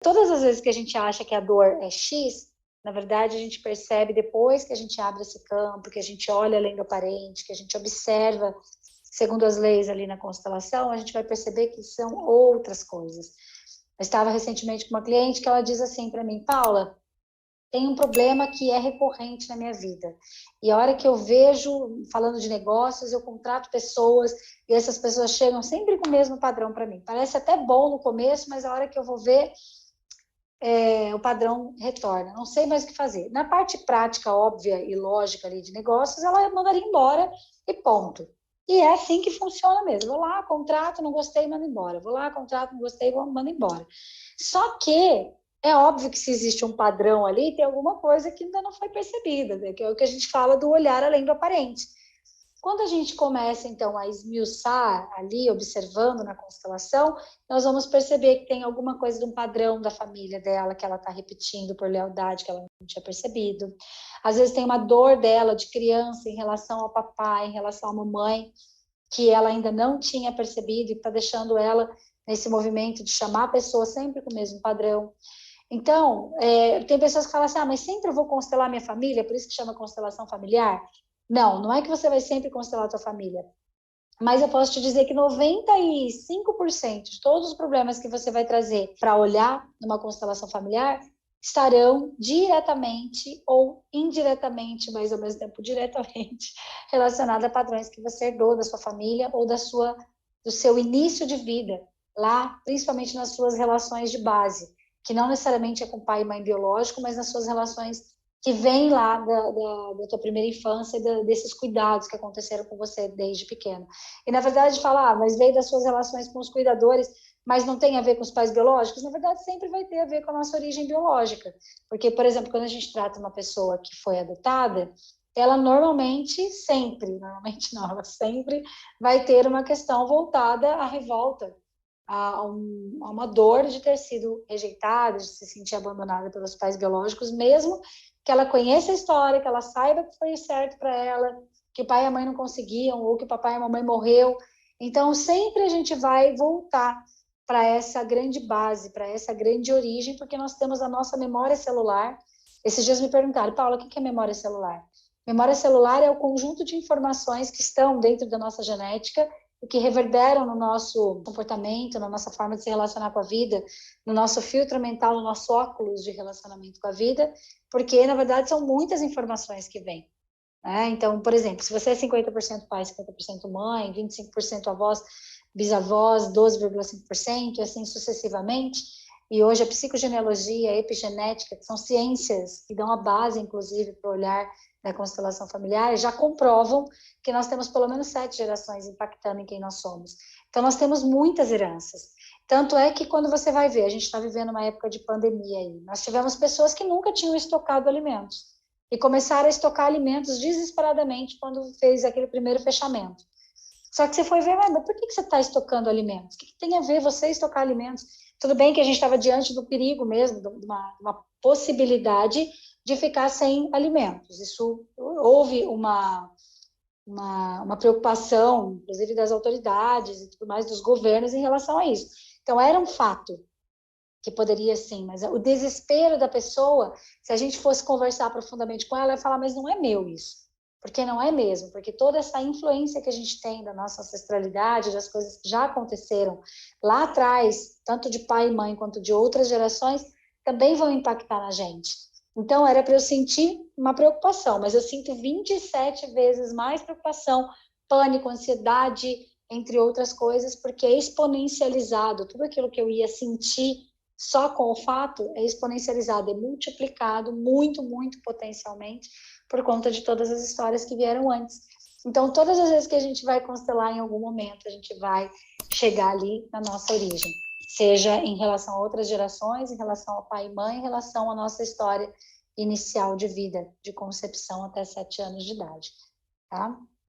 Todas as vezes que a gente acha que a dor é X, na verdade a gente percebe depois que a gente abre esse campo, que a gente olha além do aparente, que a gente observa segundo as leis ali na constelação, a gente vai perceber que são outras coisas. Eu estava recentemente com uma cliente que ela diz assim para mim: Paula, tem um problema que é recorrente na minha vida. E a hora que eu vejo, falando de negócios, eu contrato pessoas e essas pessoas chegam sempre com o mesmo padrão para mim. Parece até bom no começo, mas a hora que eu vou ver, o padrão retorna. Não sei mais o que fazer. Na parte prática, óbvia e lógica ali de negócios, ela mandaria embora e ponto. E é assim que funciona mesmo. Vou lá, contrato, não gostei, mando embora. Vou lá, contrato, não gostei, mando embora. Só que é óbvio que se existe um padrão ali, tem alguma coisa que ainda não foi percebida, né? Que é o que a gente fala do olhar além do aparente. Quando a gente começa, então, a esmiuçar ali, observando na constelação, nós vamos perceber que tem alguma coisa de um padrão da família dela que ela está repetindo por lealdade, que ela não tinha percebido. Às vezes tem uma dor dela de criança em relação ao papai, em relação à mamãe, que ela ainda não tinha percebido e está deixando ela nesse movimento de chamar a pessoa sempre com o mesmo padrão. Então, tem pessoas que falam assim, mas sempre eu vou constelar minha família, por isso que chama constelação familiar? Não, não é que você vai sempre constelar a tua família, mas eu posso te dizer que 95% de todos os problemas que você vai trazer para olhar numa constelação familiar estarão diretamente ou indiretamente, mas ao mesmo tempo diretamente, relacionados a padrões que você herdou da sua família ou do seu início de vida, lá, principalmente nas suas relações de base, que não necessariamente é com pai e mãe biológico, mas nas suas relações que vêm lá da tua primeira infância, desses cuidados que aconteceram com você desde pequeno. E, na verdade, falar, mas veio das suas relações com os cuidadores, mas não tem a ver com os pais biológicos, na verdade, sempre vai ter a ver com a nossa origem biológica. Porque, por exemplo, quando a gente trata uma pessoa que foi adotada, ela normalmente não, ela sempre vai ter uma questão voltada à revolta, a uma dor de ter sido rejeitada, de se sentir abandonada pelos pais biológicos, mesmo que ela conheça a história, que ela saiba que foi certo para ela, que o pai e a mãe não conseguiam, ou que o papai e a mamãe morreu. Então, sempre a gente vai voltar para essa grande base, para essa grande origem, porque nós temos a nossa memória celular. Esses dias me perguntaram, Paula, o que é memória celular? Memória celular é o conjunto de informações que estão dentro da nossa genética e que reverberam no nosso comportamento, na nossa forma de se relacionar com a vida, no nosso filtro mental, no nosso óculos de relacionamento com a vida, porque, na verdade, são muitas informações que vêm. Né? Então, por exemplo, se você é 50% pai, 50% mãe, 25% avós, bisavós, 12,5%, e assim sucessivamente, e hoje a psicogenealogia, a epigenética, que são ciências que dão a base, inclusive, para o olhar da constelação familiar, já comprovam que nós temos pelo menos 7 gerações impactando em quem nós somos. Então, nós temos muitas heranças. Tanto é que quando você vai ver, a gente está vivendo uma época de pandemia aí, nós tivemos pessoas que nunca tinham estocado alimentos e começaram a estocar alimentos desesperadamente quando fez aquele primeiro fechamento. Só que você foi ver, mas por que você está estocando alimentos? O que tem a ver você estocar alimentos? Tudo bem que a gente estava diante do perigo mesmo, de uma possibilidade de ficar sem alimentos. Isso houve uma preocupação, inclusive das autoridades e tudo mais, dos governos em relação a isso. Então, era um fato que poderia sim, mas o desespero da pessoa, se a gente fosse conversar profundamente com ela, ela ia falar, mas não é meu isso. Porque não é mesmo, porque toda essa influência que a gente tem da nossa ancestralidade, das coisas que já aconteceram lá atrás, tanto de pai e mãe quanto de outras gerações, também vão impactar na gente. Então, era para eu sentir uma preocupação, mas eu sinto 27 vezes mais preocupação, pânico, ansiedade, entre outras coisas, porque é exponencializado. Tudo aquilo que eu ia sentir só com o fato é exponencializado, é multiplicado muito, muito potencialmente por conta de todas as histórias que vieram antes. Então, todas as vezes que a gente vai constelar em algum momento, a gente vai chegar ali na nossa origem, seja em relação a outras gerações, em relação ao pai e mãe, em relação à nossa história inicial de vida, de concepção até 7 anos de idade, tá?